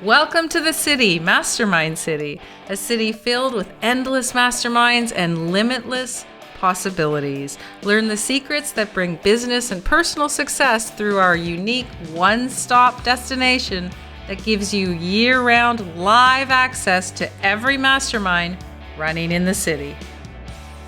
Welcome to the city, Mastermind City, a city filled with endless masterminds and limitless possibilities. Learn the secrets that bring business and personal success through our unique one-stop destination that gives you year-round live access to every mastermind running in the city.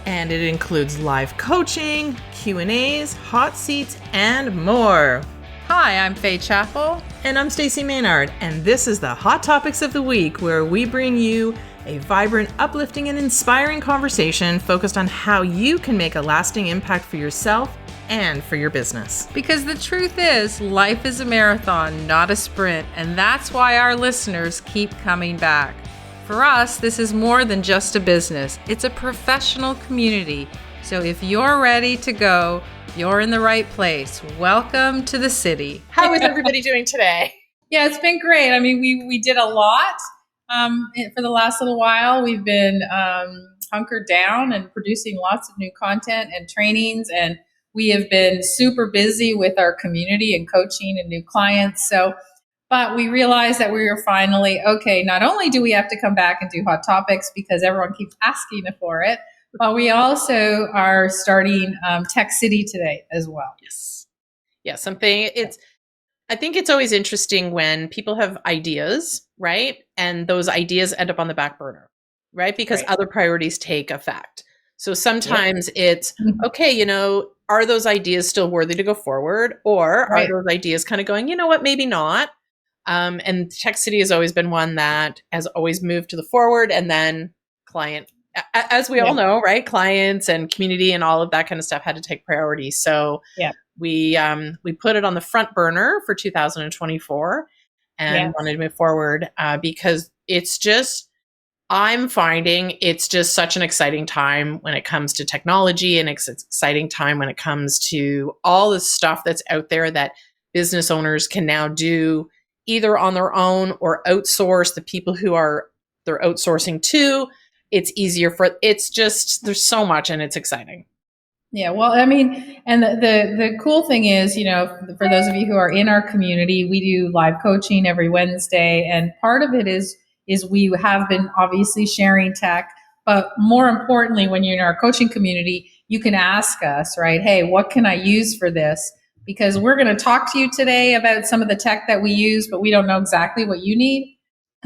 And it includes live coaching, Q&As, hot seats, and more. Hi, I'm Faye Chappell. And I'm Stacey Maynard, and this is the Hot Topics of the Week, where we bring you a vibrant, uplifting, and inspiring conversation focused on how you can make a lasting impact for yourself and for your business. Because the truth is, life is a marathon, not a sprint, and that's why our listeners keep coming back. For us, this is more than just a business. It's a professional community. So if you're ready to go, you're in the right place. Welcome to the city. How is everybody doing today? Yeah, it's been great. I mean, we did a lot for the last little while. We've been hunkered down and producing lots of new content and trainings, and we have been super busy with our community and coaching and new clients. But we realized that we were finally, okay, not only do we have to come back and do Hot Topics because everyone keeps asking for it, but we also are starting Tech City today as well. Yes. Yeah, I think it's always interesting when people have ideas, right? And those ideas end up on the back burner, right? Because other priorities take effect. So sometimes it's, okay, are those ideas still worthy to go forward? Or are those ideas kind of going, you know what, maybe not? And Tech City has always been one that has always moved to the forward, and then as we all know, right? Clients and community and all of that kind of stuff had to take priority. So we put it on the front burner for 2024 and wanted to move forward because I'm finding it's just such an exciting time when it comes to technology, and it's an exciting time when it comes to all the stuff that's out there that business owners can now do either on their own or outsource the people who they're outsourcing to. It's easier there's so much, and it's exciting. Yeah, well, I mean, and the cool thing is, for those of you who are in our community, we do live coaching every Wednesday. And part of it is we have been obviously sharing tech, but more importantly, when you're in our coaching community, you can ask us, right? Hey, what can I use for this? Because we're going to talk to you today about some of the tech that we use, but we don't know exactly what you need.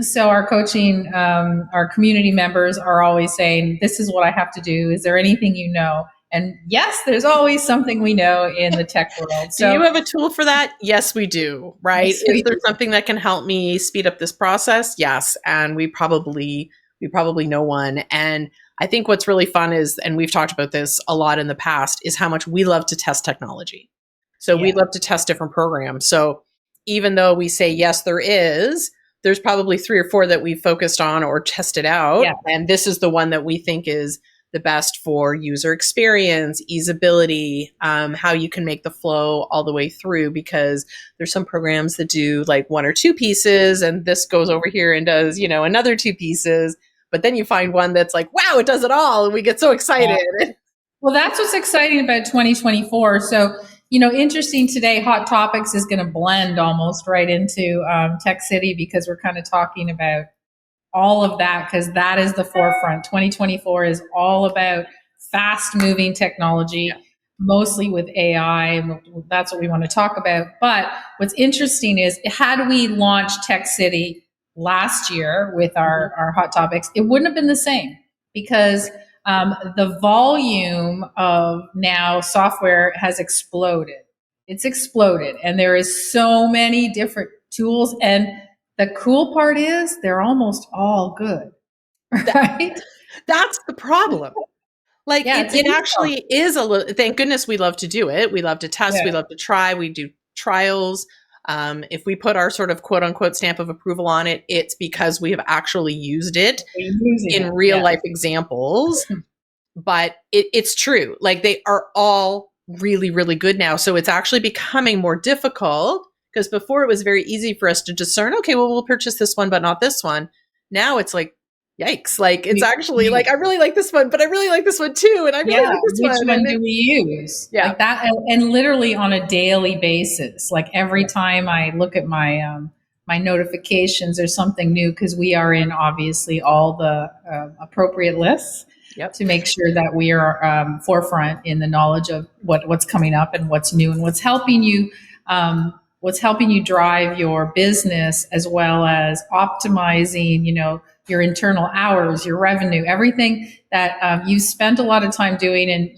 So our coaching, our community members are always saying, this is what I have to do. Is there anything you know? And yes, there's always something we know in the tech world. So, do you have a tool for that? Yes, we do. Right? Yes, is there something that can help me speed up this process? Yes. And we probably know one. And I think what's really fun is, and we've talked about this a lot in the past, is how much we love to test technology. So we love to test different programs. So even though we say, yes, there's probably 3 or 4 that we've focused on or tested out. Yeah. And this is the one that we think is the best for user experience, easeability, how you can make the flow all the way through, because there's some programs that do like 1 or 2 pieces, and this goes over here and does, another 2 pieces. But then you find one that's like, wow, it does it all. And we get so excited. Yeah. Well, that's what's exciting about 2024. So, interesting today, Hot Topics is going to blend almost right into Tech City, because we're kind of talking about all of that, because that is the forefront. 2024 is all about fast-moving technology, mostly with AI, and that's what we want to talk about. But what's interesting is, had we launched Tech City last year with our Hot Topics, it wouldn't have been the same, because the volume of now software has exploded. It's exploded, and there is so many different tools. And the cool part is they're almost all good, right? That's the problem. Like it actually is a little, thank goodness we love to do it. We love to test. We love to try. We do trials. If we put our sort of quote unquote stamp of approval on it, it's because we have actually used it in real life examples. But it's true. Like they are all really, really good now. So it's actually becoming more difficult, because before it was very easy for us to discern, okay, well, we'll purchase this one, but not this one. Now it's like, yikes. Like it's actually like, I really like this one, but I really like this one too. And I really like this one. Which one do we use? Yeah. Like that. And literally on a daily basis, like every time I look at my my notifications, there's something new because we are in obviously all the appropriate lists Yep. to make sure that we are forefront in the knowledge of what's coming up and what's new and what's helping you drive your business, as well as optimizing, your internal hours, your revenue, everything that you spent a lot of time doing, and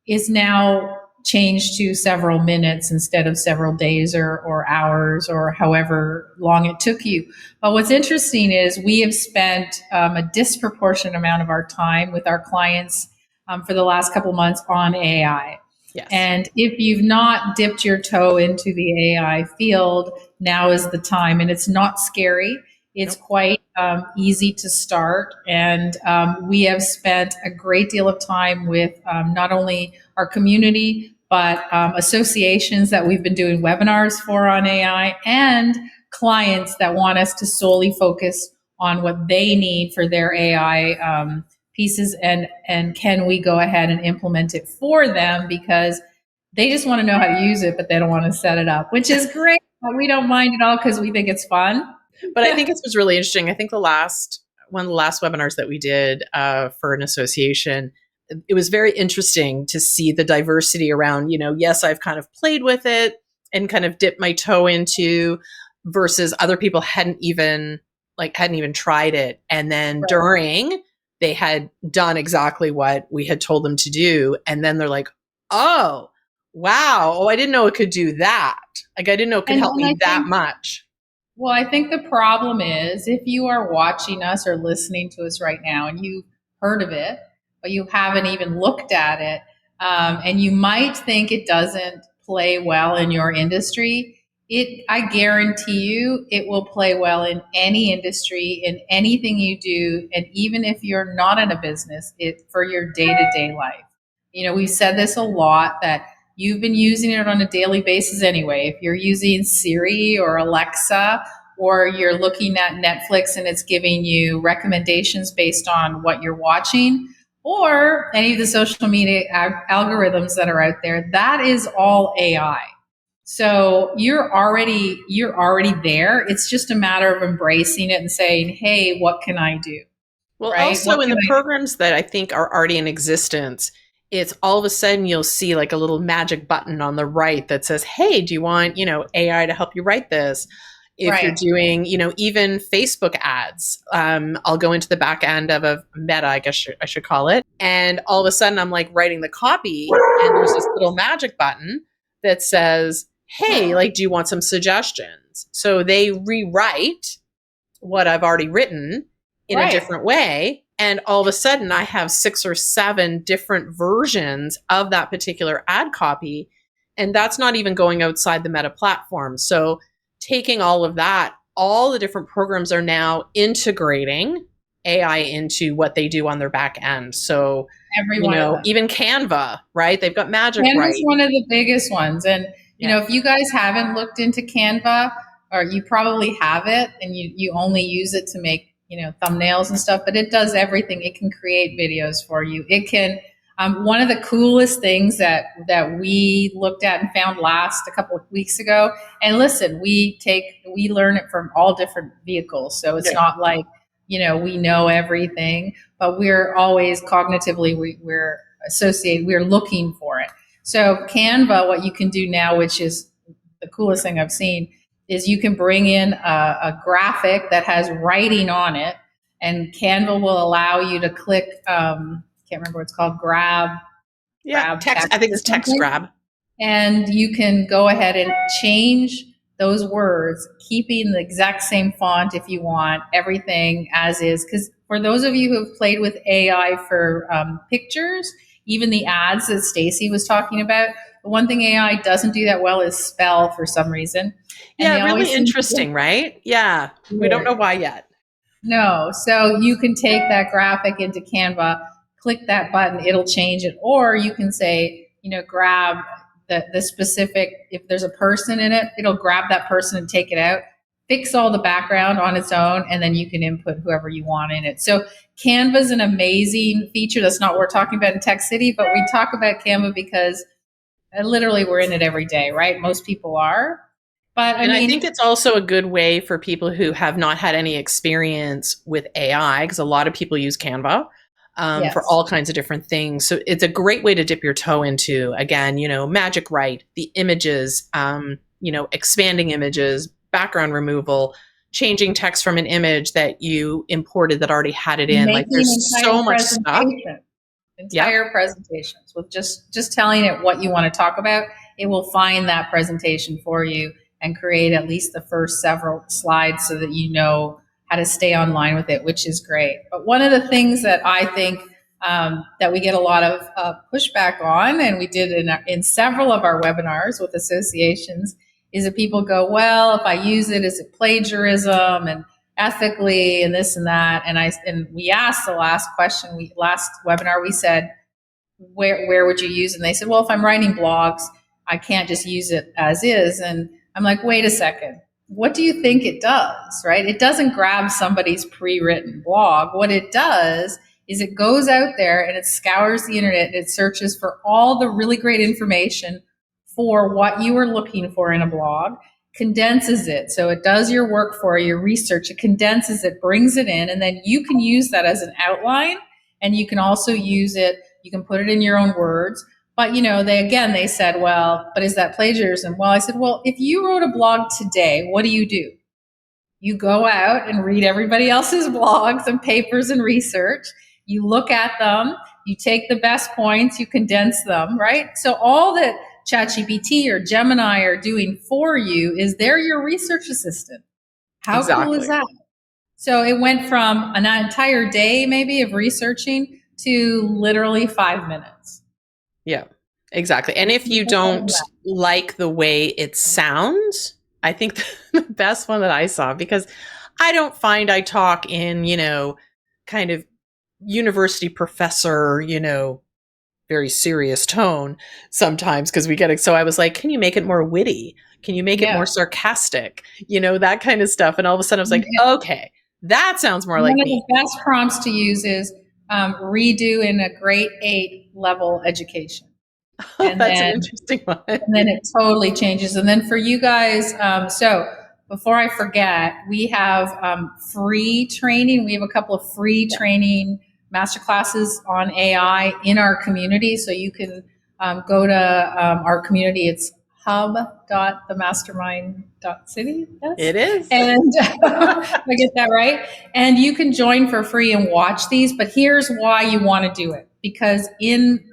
is now changed to several minutes instead of several days or hours or however long it took you. But what's interesting is we have spent a disproportionate amount of our time with our clients for the last couple of months on AI. Yes. And if you've not dipped your toe into the AI field, now is the time. And it's not scary. It's quite easy to start. And we have spent a great deal of time with not only our community, but associations that we've been doing webinars for on AI, and clients that want us to solely focus on what they need for their AI pieces, and can we go ahead and implement it for them, because they just want to know how to use it, but they don't want to set it up, which is great. But we don't mind at all because we think it's fun. But I think it was really interesting. I think one of the last webinars that we did for an association, it was very interesting to see the diversity around, yes, I've kind of played with it and kind of dipped my toe into, versus other people hadn't even tried it. And then during, they had done exactly what we had told them to do. And then they're like, oh, wow. Oh, I didn't know it could do that. Like, I didn't know it could help me that much. Well, I think the problem is, if you are watching us or listening to us right now and you've heard of it, but you haven't even looked at it, and you might think it doesn't play well in your industry, I guarantee you it will play well in any industry, in anything you do, and even if you're not in a business, for your day-to-day life. We've said this a lot, that you've been using it on a daily basis anyway. If you're using Siri or Alexa, or you're looking at Netflix and it's giving you recommendations based on what you're watching, or any of the social media algorithms that are out there, that is all AI. So you're already there. It's just a matter of embracing it and saying, hey, what can I do? Well, right? Also in the programs that I think are already in existence, it's all of a sudden you'll see like a little magic button on the right that says, hey, do you want, AI to help you write this? If you're doing, even Facebook ads, I'll go into the back end of a Meta, I guess I should call it. And all of a sudden I'm like writing the copy, and there's this little magic button that says, hey, like, do you want some suggestions? So they rewrite what I've already written in a different way. And all of a sudden I have 6 or 7 different versions of that particular ad copy. And that's not even going outside the Meta platform. So taking all of that, all the different programs are now integrating AI into what they do on their back end. So, even Canva, right? They've got Magic Canva's Write. One of the biggest ones. And, if you guys haven't looked into Canva, or you probably have it and you only use it to make, thumbnails and stuff, but it does everything. It can create videos for you. It can, one of the coolest things that we looked at and found a couple of weeks ago, and listen, we learn it from all different vehicles. So it's not like, we know everything, but we're always cognitively, we're looking for it. So Canva, what you can do now, which is the coolest thing I've seen, is you can bring in a graphic that has writing on it, and Canva will allow you to click, can't remember what it's called, grab text. I think it's text grab. And you can go ahead and change those words, keeping the exact same font if you want, everything as is. Because for those of you who have played with AI for pictures, even the ads that Stacey was talking about, the one thing AI doesn't do that well is spell for some reason. And really interesting, right? Yeah. We don't know why yet. No. So you can take that graphic into Canva, click that button, it'll change it. Or you can say, grab the specific, if there's a person in it, it'll grab that person and take it out, fix all the background on its own, and then you can input whoever you want in it. So Canva is an amazing feature. That's not what we're talking about in Tech City, but we talk about Canva because literally we're in it every day, right? Most people are. But I And I think mean, it's also a good way for people who have not had any experience with AI, because a lot of people use Canva for yes. all kinds of different things. So it's a great way to dip your toe into, again, magic write, the images, expanding images, background removal, changing text from an image that you imported that already had it in. Like Making there's so much stuff. Yep, entire presentations with just telling it what you want to talk about. It will find that presentation for you and create at least the first several slides so that you know how to stay online with it, which is great. But one of the things that I think that we get a lot of pushback on, and we did in several of our webinars with associations, is that people go, well, if I use it, is it plagiarism and ethically and this and that? And we asked the last question, last webinar, we said, where would you use it? And they said, well, if I'm writing blogs, I can't just use it as is. And I'm like, wait a second. What do you think it does, right? It doesn't grab somebody's pre-written blog. What it does is it goes out there and it scours the internet and it searches for all the really great information for what you are looking for in a blog, condenses it. So it does your work for you, your research, it condenses it, brings it in, and then you can use that as an outline. And you can also use it, you can put it in your own words. But they said, well, but is that plagiarism? Well, I said, well, if you wrote a blog today, what do? You go out and read everybody else's blogs and papers and research. You look at them, you take the best points, you condense them, right? So all that ChatGPT or Gemini are doing for you is they're your research assistant. How cool is exactly. that? So it went from an entire day maybe of researching to literally 5 minutes. Yeah, exactly. And if you don't like the way it sounds, I think the best one that I saw, because I don't find I talk in, kind of university professor, very serious tone sometimes because we get it. So I was like, can you make it more witty? Can you make it Yeah. more sarcastic? That kind of stuff. And all of a sudden I was like, okay, that sounds more One like of the me. best prompts to use is redo in a grade 8 level education. Oh, And that's an then interesting one. it totally changes. And then for you guys, so before I forget, we have free training. We have a couple of free training masterclasses on AI in our community. So you can go to our community. It's hub.themastermind.city. Yes. It is. And I get that right. And you can join for free and watch these. But here's why you want to do it. Because in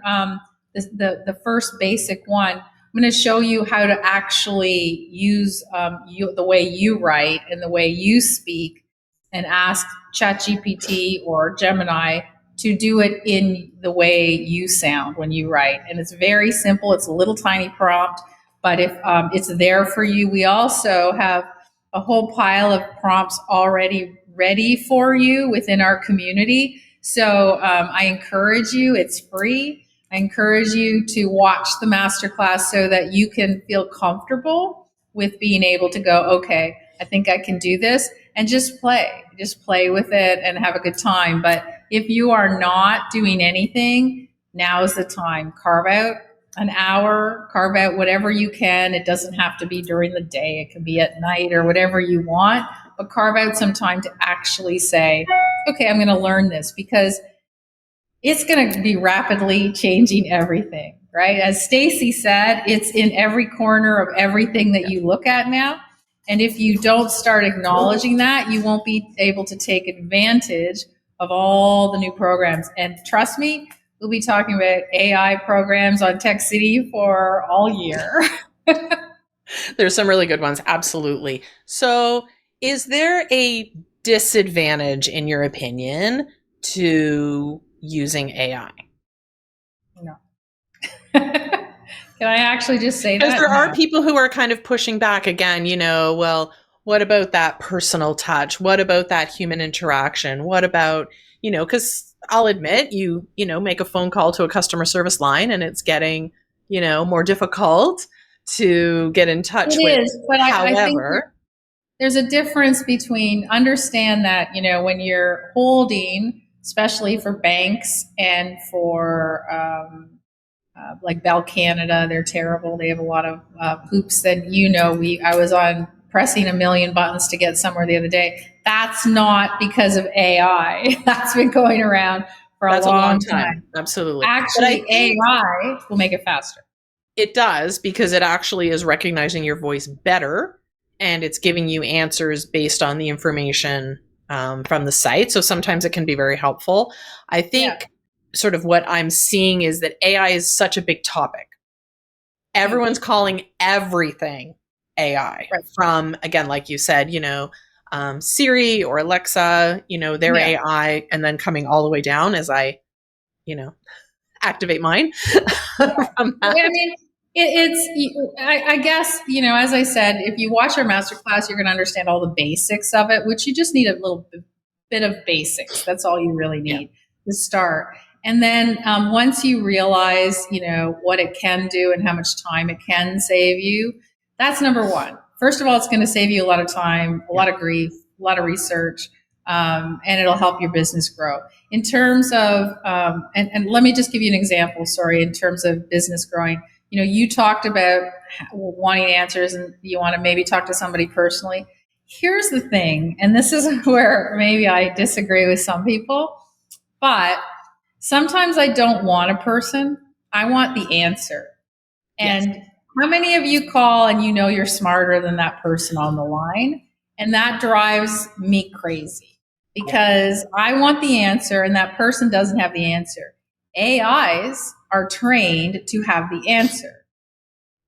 the first basic one, I'm going to show you how to actually use the way you write and the way you speak, and ask ChatGPT or Gemini to do it in the way you sound when you write. And it's very simple. It's a little tiny prompt, but if it's there for you, we also have a whole pile of prompts already ready for you within our community. So I encourage you, it's free. I encourage you to watch the masterclass so that you can feel comfortable with being able to go, okay, I think I can do this, and just play with it and have a good time. But if you are not doing anything, now is the time. Carve out an hour, carve out whatever you can. It doesn't have to be during the day, it can be at night or whatever you want, but carve out some time to actually say, okay, I'm going to learn this, because it's going to be rapidly changing everything, right? As Stacy said, it's in every corner of everything that you look at now. And if you don't start acknowledging that, you won't be able to take advantage of all the new programs. And trust me, we'll be talking about AI programs on Tech City for all year. There's some really good ones. Absolutely. So, is there a disadvantage, in your opinion, to using AI? No. Can I actually just say Because that? there are No. people who are kind of pushing back again, well, what about that personal touch? What about that human interaction? What about, because I'll admit make a phone call to a customer service line and it's getting, more difficult to get in It touch with. is, but I think However, there's a difference between, understand that, when you're holding, especially for banks and for like Bell Canada, they're terrible. They have a lot of hoops that I was on pressing a million buttons to get somewhere the other day. That's not because of AI. That's been going around for That's a a long long time. time. Absolutely. But I Actually, think AI will make it faster. it does, because it actually is recognizing your voice better, and it's giving you answers based on the information from the site. So sometimes it can be very helpful. I Yeah. think sort of what I'm seeing is that AI is such a big topic. Everyone's calling everything AI, Right. from, again, like you said, Siri or Alexa, their Yeah. AI, and then coming all the way down as I, activate mine from that. I mean, I guess, as I said, if you watch our masterclass, you're going to understand all the basics of it, which you just need a little bit of basics. That's all you really Yeah. need to start. And then once you realize, what it can do and how much time it can save you, that's number one. First of all, it's going to save you a lot of time, a lot of grief, a lot of research, and it'll help your business grow. In terms of, and let me just give you an example, sorry, in terms of business growing. You talked about wanting answers and you want to maybe talk to somebody personally. Here's the thing, and this is where maybe I disagree with some people, but sometimes I don't want a person. I want the answer. Yes. And how many of you call and you're smarter than that person on the line? And that drives me crazy because I want the answer and that person doesn't have the answer. AIs are trained to have the answer.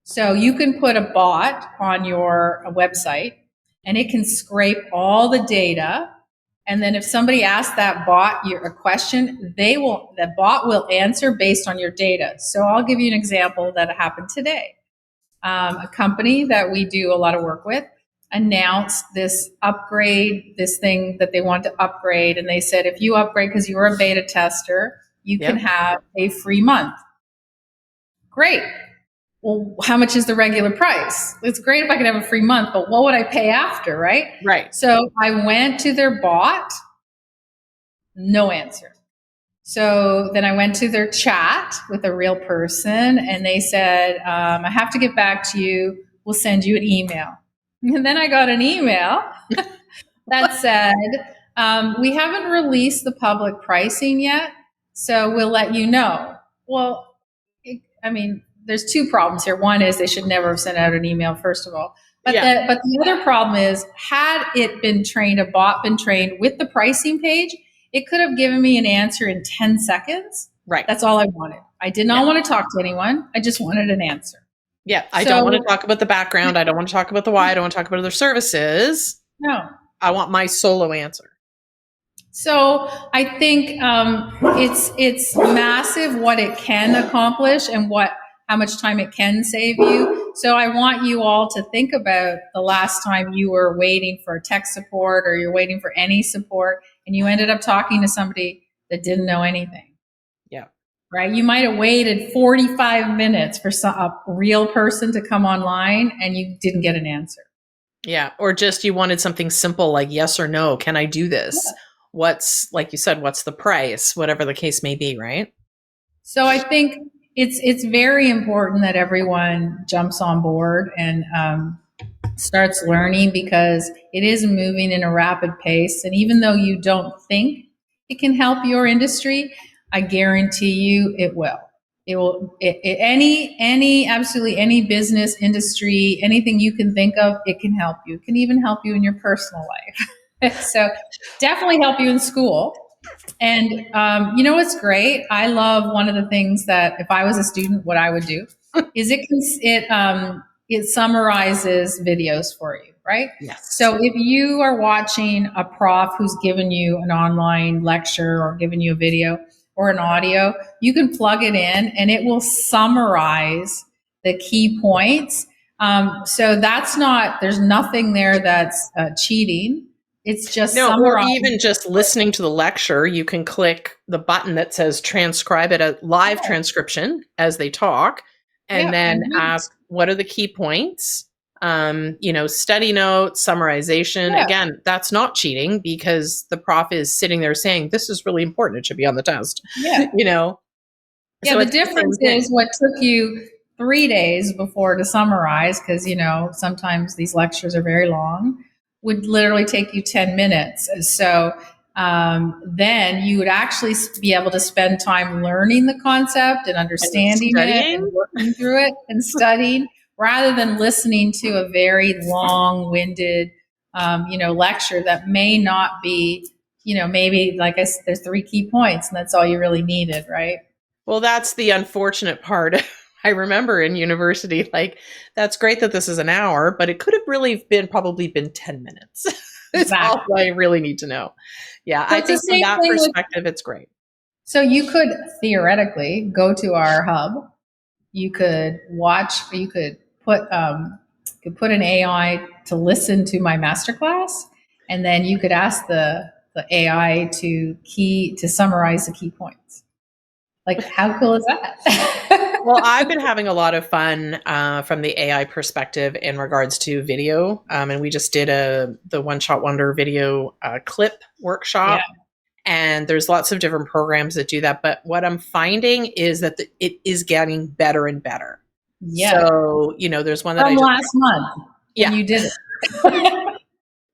So you can put a bot on your website and it can scrape all the data. And then if somebody asks that bot a question, the bot will answer based on your data. So I'll give you an example that happened today. A company that we do a lot of work with announced this upgrade, this thing that they want to upgrade. And they said, if you upgrade because you were a beta tester, you can have a free month. Great. Well, how much is the regular price? It's great if I could have a free month, but what would I pay after, right? Right. So I went to their bot, no answer. So then I went to their chat with a real person and they said, I have to get back to you. We'll send you an email. And then I got an email that said, we haven't released the public pricing yet, so we'll let you know. Well, there's two problems here. One is they should never have sent out an email, first of all. But the other problem is, had it been trained, a bot been trained with the pricing page, it could have given me an answer in 10 seconds. Right. That's all I wanted. I did not want to talk to anyone. I just wanted an answer. Yeah. I don't want to talk about the background. I don't want to talk about the why. I don't want to talk about other services. No. I want my solo answer. So I think it's massive what it can accomplish and how much time it can save you. So I want you all to think about the last time you were waiting for tech support or you're waiting for any support and you ended up talking to somebody that didn't know anything. Yeah. Right? You might have waited 45 minutes for a real person to come online and you didn't get an answer. Yeah. Or just you wanted something simple like yes or no. Can I do this? Yeah. Like you said, what's the price? Whatever the case may be, right? So I think it's very important that everyone jumps on board and starts learning because it is moving in a rapid pace. And even though you don't think it can help your industry, I guarantee you it will. It will. Absolutely any business, industry, anything you can think of, it can help you. It can even help you in your personal life. So definitely help you in school. And what's great? I love one of the things that if I was a student, what I would do is it summarizes videos for you, right? Yes. So if you are watching a prof who's given you an online lecture or given you a video or an audio, you can plug it in and it will summarize the key points. So there's nothing there that's cheating. It's just or even just listening to the lecture, you can click the button that says transcribe it, a live transcription as they talk, and then ask what are the key points, study notes, summarization. Yeah. Again, that's not cheating because the prof is sitting there saying, this is really important. It should be on the test. Yeah. Yeah, So the it's the same difference thing. is what took you 3 days before to summarize, because, sometimes these lectures are very long, would literally take you 10 minutes. So then you would actually be able to spend time learning the concept and And understanding it studying. and working through it and studying rather than listening to a very long winded, lecture that may not be, maybe like I said, there's 3 key points and that's all you really needed, right? Well, that's the unfortunate part. I remember in university, like, that's great that this is an hour, but it could have really probably been 10 minutes. It's all Exactly. I really need to know. Yeah, So I it's the think from same that thing with, perspective, it's great. so you could theoretically go to our hub. You could watch, or you could put an AI to listen to my masterclass, and then you could ask the AI to summarize the key points. Like, how cool is that? Well, I've been having a lot of fun from the AI perspective in regards to video, and we just did the One Shot Wonder video clip Yeah. workshop, and there's lots of different programs that do that. But what I'm finding is that it is getting better and better. Yeah. So there's one that I From just last month when yeah. you did it.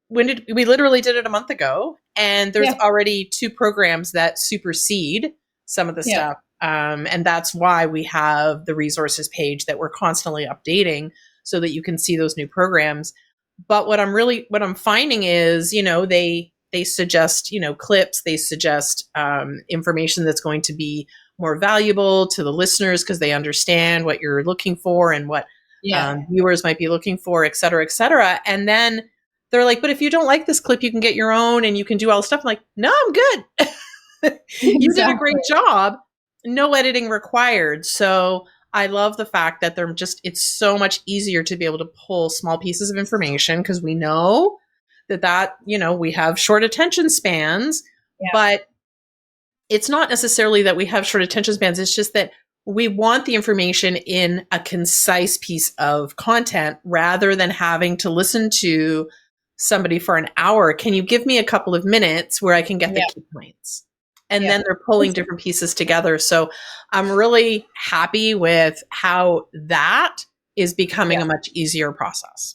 When did we literally did it a month ago, and there's Yeah. already 2 programs that supersede some of the Yeah. stuff, and that's why we have the resources page that we're constantly updating so that you can see those new programs. But what I'm finding is, they suggest, clips, they suggest information that's going to be more valuable to the listeners because they understand what you're looking for and what Yeah. viewers might be looking for, et cetera, et cetera. And then they're like, but if you don't like this clip, you can get your own and you can do all the stuff. I'm like, no, I'm good. You did a Exactly. great job. No editing required. So I love the fact that it's so much easier to be able to pull small pieces of information because we know we have short attention spans, Yeah. but it's not necessarily that we have short attention spans. It's just that we want the information in a concise piece of content rather than having to listen to somebody for an hour. Can you give me a couple of minutes where I can get the Yeah. key points? And Yeah. then they're pulling different pieces together. So I'm really happy with how that is becoming Yeah. a much easier process.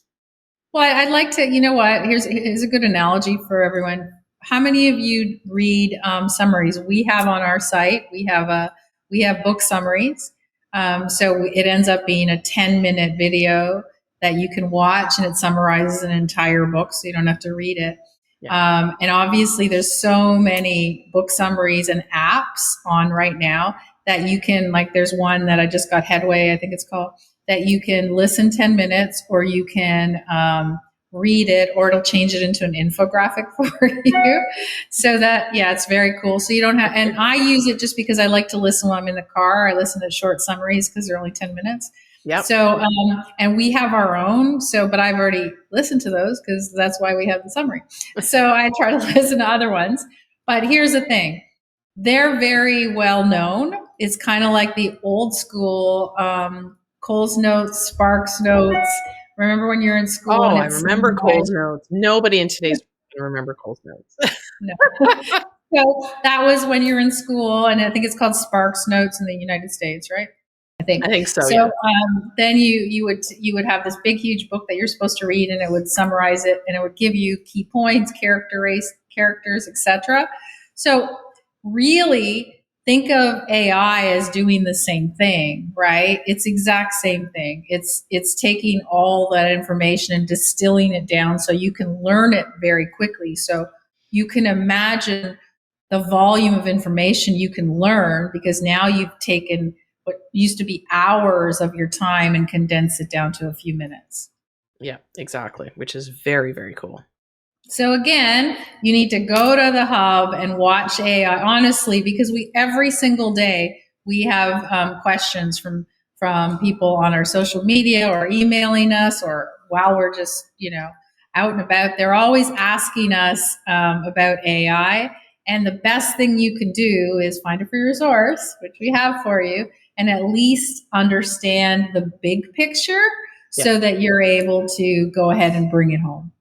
Well, I'd like to, you know what? Here's a good analogy for everyone. How many of you read summaries? We have on our site. We have book summaries. So it ends up being a 10-minute video that you can watch, and it summarizes an entire book, so you don't have to read it. Yeah. And obviously, there's so many book summaries and apps on right now that you can, like, there's one that I just got, Headway, I think it's called, that you can listen 10 minutes or you can read it, or it'll change it into an infographic for you. So that, yeah, it's very cool. So you don't have, and I use it just because I like to listen when I'm in the car. I listen to short summaries because they're only 10 minutes. Yep. So, and we have our own. So, but I've already listened to those because that's why we have the summary. So I try to listen to other ones. But here's the thing, they're very well known. It's kind of like the old school Cole's Notes, Sparks Notes. Remember when you're in school Oh, and I it's remember Cole's Notes. Nobody in today's going to remember Cole's Notes. no. So that was when you're in school, and I think it's called Sparks Notes in the United States, right? I think. I think so, So yeah. then you would have this big huge book that you're supposed to read, and it would summarize it, and it would give you key points, characters, etc. So really think of AI as doing the same thing, right? It's exact same thing. It's taking all that information and distilling it down so you can learn it very quickly. So you can imagine the volume of information you can learn because now you've taken what used to be hours of your time and condensed it down to a few minutes. Yeah, exactly, which is very, very cool. So again, you need to go to the hub and watch AI honestly, because every single day we have questions from people on our social media or emailing us, or while we're just out and about. They're always asking us about AI, and the best thing you can do is find a free resource, which we have for you, and at least understand the big picture Yeah. so that you're able to go ahead and bring it home.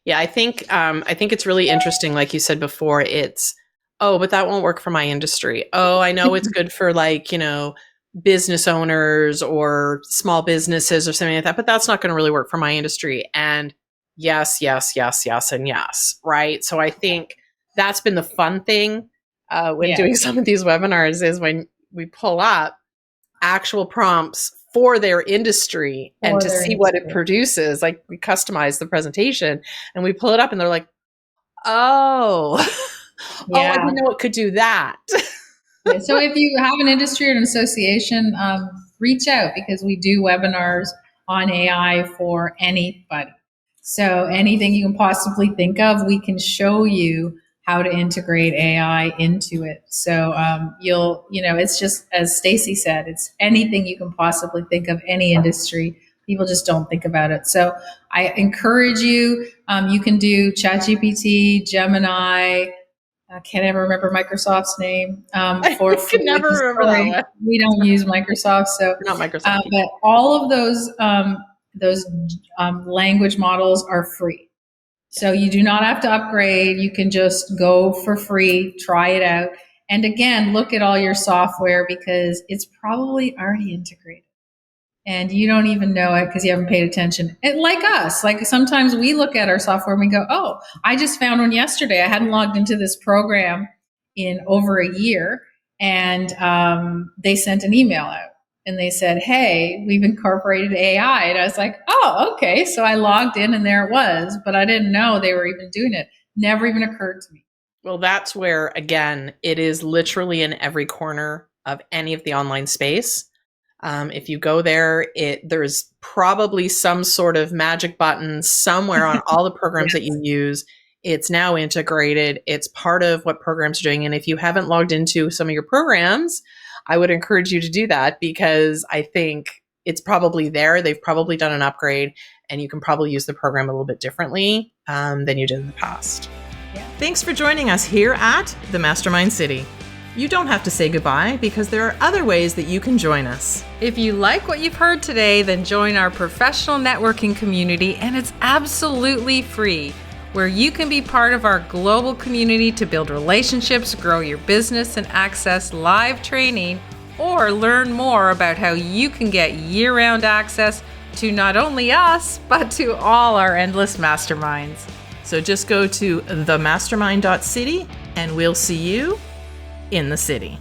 Yeah, I think it's really interesting. Like you said before, it's Oh, but that won't work for my industry. Oh, I know it's good for like, business owners or small businesses or something like that, but that's not going to really work for my industry. And yes, yes, yes, yes, and yes, right? So I think that's been the fun thing when Yeah, doing some of these webinars is when we pull up actual prompts for their industry and for to their see what it industry. produces. Like we customize the presentation and we pull it up and they're like, oh, oh, I Yeah. didn't know it could do that. Yeah, so if you have an industry or an association, reach out because we do webinars on AI for anybody. So anything you can possibly think of, we can show you how to integrate AI into it. So it's just as Stacy said, it's anything you can possibly think of, any industry. People just don't think about it. So I encourage you. You can do ChatGPT, Gemini. I can't ever remember Microsoft's name I for can free. never remember that Sorry, one. we don't use Microsoft. So, We're not Microsoft people. but all of those language models are free. So you do not have to upgrade. You can just go for free, try it out, and again, look at all your software because it's probably already integrated and you don't even know it because you haven't paid attention. And like us, like sometimes we look at our software and we go, oh, I just found one yesterday. I hadn't logged into this program in over a year. And they sent an email out and they said, hey, we've incorporated AI. And I was like, oh, okay. So I logged in and there it was, but I didn't know they were even doing it. Never even occurred to me. Well, that's where, again, it is literally in every corner of any of the online space. If you go there, there's probably some sort of magic button somewhere on all the programs Yes. that you use. It's now integrated. It's part of what programs are doing. And if you haven't logged into some of your programs, I would encourage you to do that because I think it's probably there. They've probably done an upgrade and you can probably use the program a little bit differently than you did in the past. Yeah. Thanks for joining us here at the Mastermind City. You don't have to say goodbye because there are other ways that you can join us. If you like what you've heard today, then join our professional networking community, and it's absolutely free, where you can be part of our global community to build relationships, grow your business, and access live training, or learn more about how you can get year-round access to not only us, but to all our endless masterminds. So just go to themastermind.city and we'll see you in the city.